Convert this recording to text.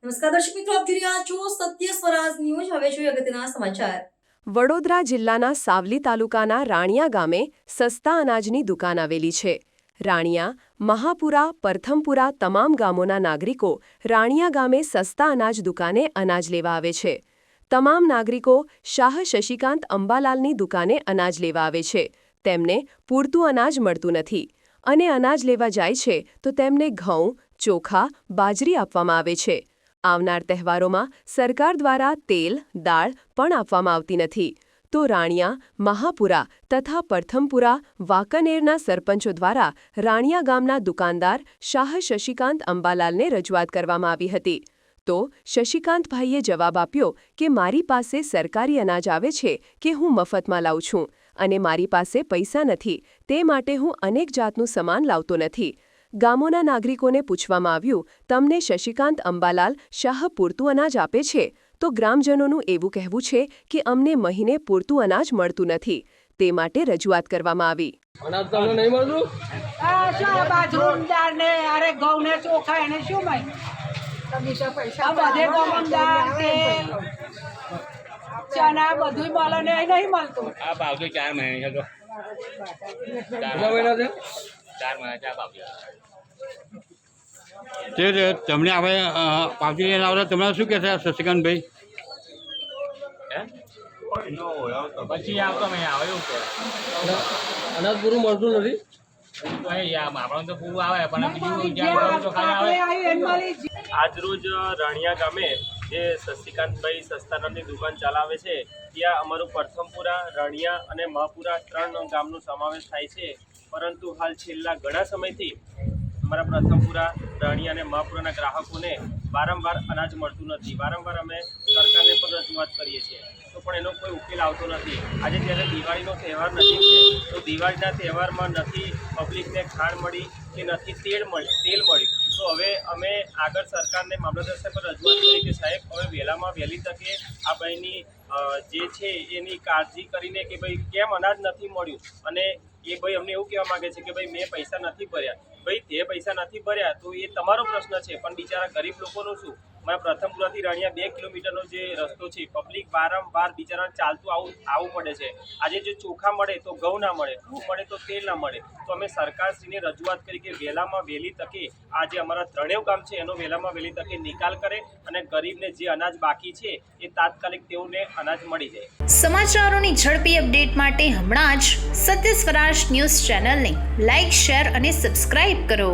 નમસ્કાર દર્શક મિત્રો, આપ જોઈ રહ્યા છો સત્ય સ્વરાજ ન્યૂઝ। હવે જોઈએ અગત્યના સમાચાર। વડોદરા જિલ્લાના સાવલી તાલુકાના રાણિયા ગામે સસ્તા અનાજની દુકાન આવેલી છે। રાણિયા, મહાપુરા, પરથમપુરા તમામ ગામોના નાગરિકો રાણિયા ગામે સસ્તા અનાજ દુકાને અનાજ લેવા આવે છે। તમામ નાગરિકો શાહ શશિકાંત અંબાલાલની દુકાને અનાજ લેવા આવે છે। તેમને પૂરતું અનાજ મળતું નથી અને અનાજ લેવા જાય છે તો તેમને ઘઉં, ચોખા, બાજરી આપવામાં આવે છે। આવનાર તહેવારોમાં સરકાર દ્વારા તેલ, દાળ પણ આપવામાં આવતી નથી, તો રાણિયા, મહાપુરા તથા પરથમપુરા, વાંકાનેરના સરપંચો દ્વારા રાણિયા ગામના દુકાનદાર શાહ શશિકાંત અંબાલાલને રજૂઆત કરવામાં આવી હતી। તો શશિકાંતભાઈએ જવાબ આપ્યો કે મારી પાસે સરકારી અનાજ આવે છે કે હું મફતમાં લાવું છું અને મારી પાસે પૈસા નથી, તે માટે હું અનેક જાતનું સામાન લાવતો નથી। ગામોના નાગરિકોને પૂછવામાં આવ્યું, તમને શશિકાંત અંબાલાલ શાહ પૂરતું અનાજ આપે છે? તો ગ્રામજનોનું એવું કહેવું છે કે અમને મહિને પૂરતું અનાજ મળતું નથી, તે માટે રજૂઆત કરવામાં આવી। અનાજ તમને નહીં મળતું? બાજરું, દાળ ને અરે ઘઉં ને ચોખા એને શું ભાઈ પૈસા બધે ગમ દાળ, તેલ, ચણા બધું મળે ને નહીં મળતું। આ ભાવ તો 4 મહિના છે, કેટલા મહિના છે? 4 મહિના ચા ભાવ તે તમને હવે પાવતી લઈને આવતા તમને શું કહેશે શશિકાંતભાઈ? પછી આવતો મેં આવે એવું કે અનાજ પૂરું મળતું નથી? તો આપણને તો પૂરું આવે પણ બીજું જ્યાં તો ખાલી આવે। આજરોજ રાણિયા ગામે જે શશિકાંતભાઈ સસ્તાનાની દુકાન ચલાવે છે ત્યાં અમારું પરથમપુરા, રાણિયા અને મહાપુરા 3 ગામનો સમાવેશ થાય છે। પરંતુ હાલ છેલ્લા ઘણા સમયથી અમારા પ્રથમપુરા, રાણિયા અને મહાપુરાના ગ્રાહકોને વારંવાર અનાજ મળતું નથી। વારંવાર અમે સરકારને પણ રજૂઆત કરીએ છીએ તો પણ એનો કોઈ ઉકેલ આવતો નથી। આજે જ્યારે દિવાળીનો તહેવાર નજીક છે તો દિવાળીના તહેવારમાં નથી પબ્લિકને ખાંડ મળી કે નથી તેલ મળ્યું, તો હવે અમે આગળ સરકારને મામલતદાર સાહેબ પર રજૂઆત કરી કે સાહેબ હવે વહેલામાં વહેલી તકે આ ભાઈની જે છે એની કાળજી કરીને કે ભાઈ કેમ અનાજ નથી મળ્યું, અને એ ભાઈ અમને એવું કહેવા માગે છે કે ભાઈ મેં પૈસા નથી ભર્યા। ભાઈ તે પૈસા નથી ભર્યા તો એ તમારો પ્રશ્ન છે, પણ બિચારા ગરીબ લોકોનું શું? મારા પ્રથમપુરાથી રાણિયા 2 કિલોમીટરનો જે રસ્તો છે, પબ્લિક વારંવાર બિચારા ચાલતું આવવું પડે છે। આજે જો ચોખા મળે તો ઘઉં ના મળે, ઘઉં મળે તો તેલ ના મળે, તો અમે સરકારશ્રીને રજૂઆત કરી કે વહેલામાં વહેલી તકે આ જે અમારા 3 ગામ છે એનો વહેલામાં વહેલી તકે નિકાલ કરે અને ગરીબને જે અનાજ બાકી છે એ તાત્કાલિક તેઓને અનાજ મળી જાય। સમાચારોની ઝડપી અપડેટ માટે હમણાં જ સત્ય સ્વરાજ ન્યૂઝ ચેનલને લાઇક, શેર અને સબસ્ક્રાઇબ કરો।